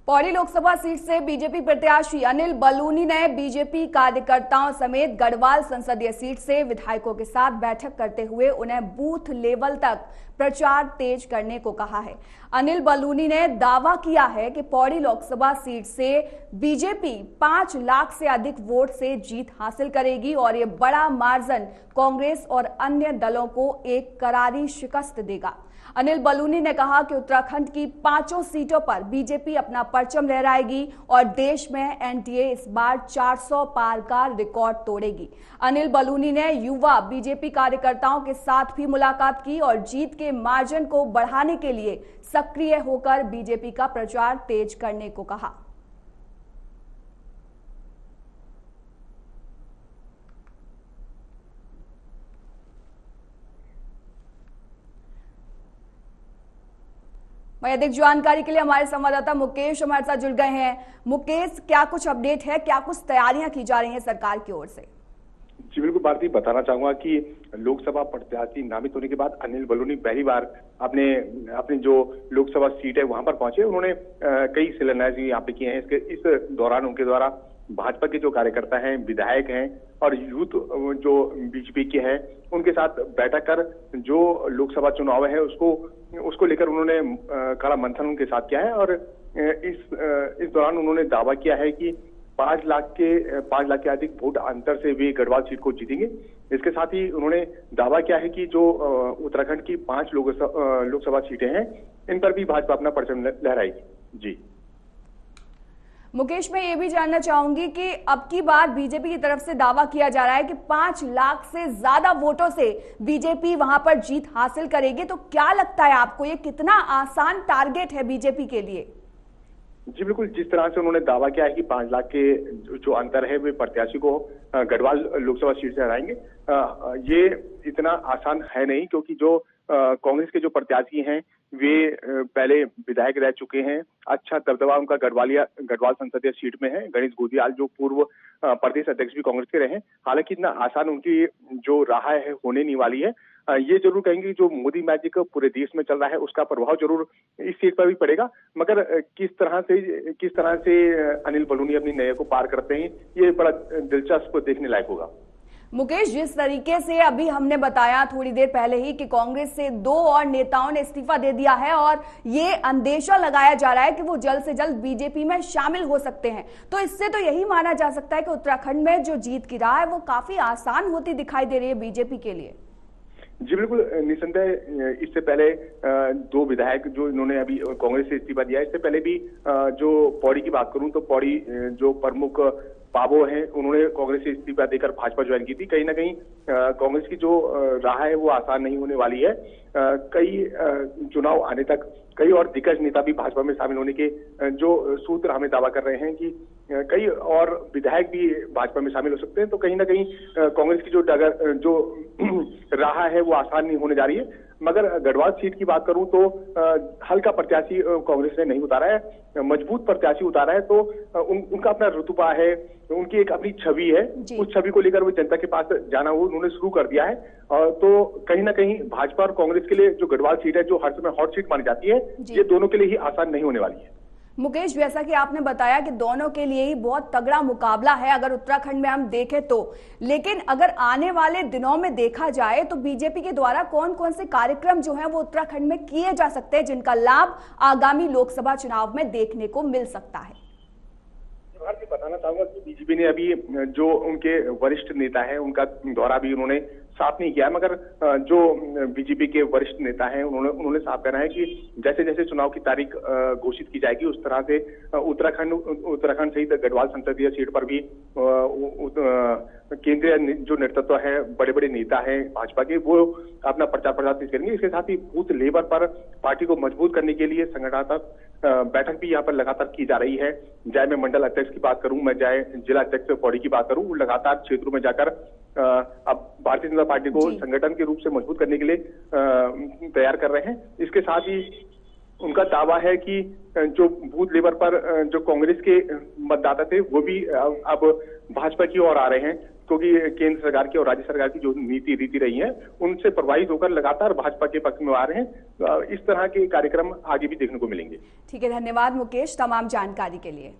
Pauri Lok Sabha seat से BJP प्रत्याशी अनिल बलूनी ने बीजेपी कार्यकर्ताओं समेत गढ़वाल संसदीय सीट से विधायकों के साथ बैठक करते हुए उन्हें बूथ लेवल तक प्रचार तेज करने को कहा है। अनिल बलूनी ने दावा किया है कि पौड़ी लोकसभा सीट से बीजेपी 5 लाख से अधिक वोट से जीत हासिल करेगी और ये बड़ा मार्जिन कांग्रेस और अन्य दलों को एक करारी शिकस्त देगा। अनिल बलूनी ने कहा कि उत्तराखंड की 5 सीटों पर बीजेपी अपना परचम लहराएगी और देश में एनडीए इस बार 400 पार का रिकॉर्ड तोड़ेगी। अनिल बलूनी ने युवा बीजेपी कार्यकर्ताओं के साथ भी मुलाकात की और जीत के मार्जिन को बढ़ाने के लिए सक्रिय होकर बीजेपी का प्रचार तेज करने को कहा। वही अधिक जानकारी के लिए हमारे संवाददाता मुकेश हमारे साथ जुड़ गए हैं। मुकेश, क्या कुछ अपडेट है, क्या कुछ तैयारियां की जा रही हैं सरकार की ओर से? जी बिल्कुल भारती, बताना चाहूंगा कि लोकसभा प्रत्याशी नामित होने के बाद अनिल बलूनी पहली बार अपने जो लोकसभा सीट है वहां पर पहुंचे। उन्होंने कई शिलान्यास यहाँ पे किए हैं। इस दौरान उनके द्वारा भाजपा के जो कार्यकर्ता हैं, विधायक हैं और यूथ जो बीजेपी के हैं, उनके साथ बैठक कर जो लोकसभा चुनाव है उसको लेकर उन्होंने कड़ा मंथन उनके साथ किया है। और इस दौरान उन्होंने दावा किया है कि 5 लाख के अधिक वोट अंतर से वे गढ़वाल सीट को जीतेंगे। इसके साथ ही उन्होंने दावा किया है कि जो उत्तराखंड की 5 लोकसभा सीटें हैं, इन पर भी भाजपा अपना परचम लहराएगी। जी मुकेश, मैं ये भी जानना चाहूंगी कि अब की बार बीजेपी की तरफ से दावा किया जा रहा है कि 5 लाख से ज्यादा वोटों से बीजेपी वहां पर जीत हासिल करेगी, तो क्या लगता है आपको ये कितना आसान टारगेट है बीजेपी के लिए? जी बिल्कुल, जिस तरह से उन्होंने दावा किया है कि 5 लाख के जो अंतर है वे प्रत्याशी को गढ़वाल लोकसभा सीट से हराएंगे, ये इतना आसान है नहीं, क्योंकि जो कांग्रेस के जो प्रत्याशी हैं वे पहले विधायक रह चुके हैं। अच्छा दबदबा उनका गढ़वाल संसदीय सीट में है। गणेश गोदियाल जो पूर्व प्रदेश अध्यक्ष भी कांग्रेस के रहे हैं। हालांकि इतना आसान उनकी जो राह है होने नहीं वाली है। ये जरूर कहेंगे जो मोदी मैजिक पूरे देश में चल रहा है उसका प्रभाव जरूर इस सीट पर भी पड़ेगा, मगर किस तरह से अनिल बलूनी अपनी नैया को पार करते हैं, ये बड़ा दिलचस्प देखने लायक होगा। मुकेश, जिस तरीके से अभी हमने बताया थोड़ी देर पहले ही कि कांग्रेस से 2 और नेताओं ने इस्तीफा दे दिया है और ये अंदेशा लगाया जा रहा है कि वो जल्द से जल्द बीजेपी में शामिल हो सकते हैं, तो इससे तो यही माना जा सकता है कि उत्तराखंड में जो जीत की राह है वो काफी आसान होती दिखाई दे रही है बीजेपी के लिए। जी बिल्कुल, निसंदेह इससे पहले 2 विधायक जो इन्होंने अभी कांग्रेस से इस्तीफा दिया है, इससे पहले भी जो पौड़ी की बात करूं तो पौड़ी जो प्रमुख पाबो हैं, उन्होंने कांग्रेस से इस्तीफा देकर भाजपा ज्वाइन की थी। कहीं ना कहीं कांग्रेस की जो राह है वो आसान नहीं होने वाली है। कई चुनाव आने तक कई और दिग्गज नेता भी भाजपा में शामिल होने के जो सूत्र हमें दावा कर रहे हैं कि कई और विधायक भी भाजपा में शामिल हो सकते हैं। तो कहीं ना कहीं कांग्रेस की जो राह है वो आसान नहीं होने जा रही है। मगर गढ़वाल सीट की बात करूं तो हल्का प्रत्याशी कांग्रेस ने नहीं उतारा है, मजबूत प्रत्याशी उतारा है। तो उनका अपना रुतबा है, उनकी एक अपनी छवि है, उस छवि को लेकर वो जनता के पास जाना वो उन्होंने शुरू कर दिया है। तो कहीं ना कहीं भाजपा और कांग्रेस के लिए जो गढ़वाल सीट है, जो हर समय हॉट सीट मानी जाती है, ये दोनों के लिए ही आसान नहीं होने वाली है। मुकेश, जैसा कि आपने बताया कि दोनों के लिए ही बहुत तगड़ा मुकाबला है अगर उत्तराखंड में हम देखें तो, लेकिन अगर आने वाले दिनों में देखा जाए तो बीजेपी के द्वारा कौन कौन से कार्यक्रम जो हैं वो उत्तराखंड में किए जा सकते हैं जिनका लाभ आगामी लोकसभा चुनाव में देखने को मिल सकता है? बताना चाहूंगा कि बीजेपी ने अभी जो उनके वरिष्ठ नेता हैं उनका दौरा भी उन्होंने साफ नहीं किया, मगर जो बीजेपी के वरिष्ठ नेता हैं उन्होंने साफ कहना है कि जैसे जैसे चुनाव की तारीख घोषित की जाएगी उस तरह से उत्तराखंड सहित गढ़वाल संसदीय सीट पर भी केंद्रीय जो नेतृत्व है, बड़े बड़े नेता हैं भाजपा के, वो अपना प्रचार तेज करेंगे। इसके साथ ही बूथ लेवल पर पार्टी को मजबूत करने के लिए संगठनात्मक बैठक भी यहाँ पर लगातार की जा रही है। चाहे मैं मंडल अध्यक्ष की बात करूं, मैं चाहे जिला अध्यक्ष पौड़ी की बात करूं, वो लगातार क्षेत्रों में जाकर अब भारतीय जनता पार्टी को संगठन के रूप से मजबूत करने के लिए तैयार कर रहे हैं। इसके साथ ही उनका दावा है कि जो बूथ लेवल पर जो कांग्रेस के मतदाता थे वो भी अब भाजपा की ओर आ रहे हैं। क्योंकि केंद्र सरकार की और राज्य सरकार की जो नीति रीति रही है उनसे प्रभावित होकर लगातार भाजपा के पक्ष में आ रहे हैं। इस तरह के कार्यक्रम आगे भी देखने को मिलेंगे। ठीक है, धन्यवाद मुकेश तमाम जानकारी के लिए।